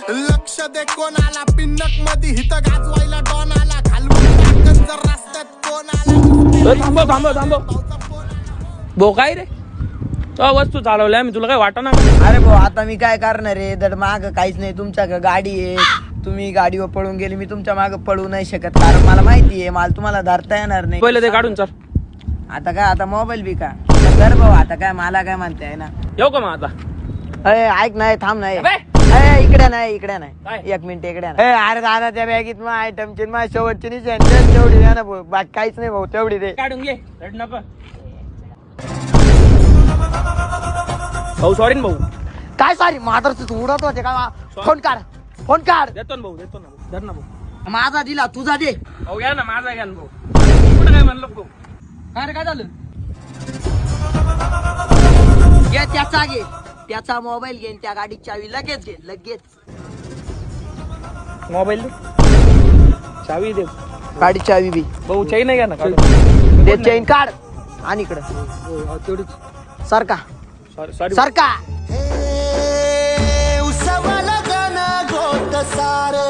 लक्ष दे कोणाला पिन्नक मध्ये हित गाजवायला डॉन आला घालवून टाकत जर रस्त्यात कोण आला थांबव थांबव थांबव भाऊ काय रे तो वस्तू चालवल्या मी तुला काय वाटत ना अरे भाऊ आता मी काय करणार रे दड माग काहीच नाही तुमच्या गाडी आहे तुम्ही गाडीवर पळून गेली मी तुमच्या माग पळू नाही शकत कारण मला माहिती आहे मला तुम्हाला धरता येणार नाही पहिले ते काढून चल आता काय आता मोबाईल बी का कर भाऊ आता काय मला काय म्हणते ना येऊ का मग आता अरे ऐक नाही थांब नाही अबे! अरे इकडे नाही काय? एक मिनिट इकडे नाही अरे दादा त्या बॅगीत मग आयटमची माझ्या शेवटची निशाण तेवढी द्या ना भाऊ बाकी काहीच नाही भाऊ तेवढी दे काढून घे रड नको भाऊ सॉरी ना भाऊ काय सॉरी मात्र तू उडत होते का फोन काढ देतो ना भाऊ देतो ना भाऊ धर ना भाऊ माझा दिला तुझा दे भाऊ घ्या ना माझा घ्या ना भाऊ कुठं काय म्हणलं भाऊ काय झालं घे त्याचा घे त्याचा मोबाईल घेऊन त्या गाडीची चावी लगेच घे लगेच मोबाईल दे चावी दे गाडी चावी बी भाऊ चैन नाही घ्या ना दे चेन काढ आणि इकडं सरका सॉरी सरका उसवाला गाणं गोत सारे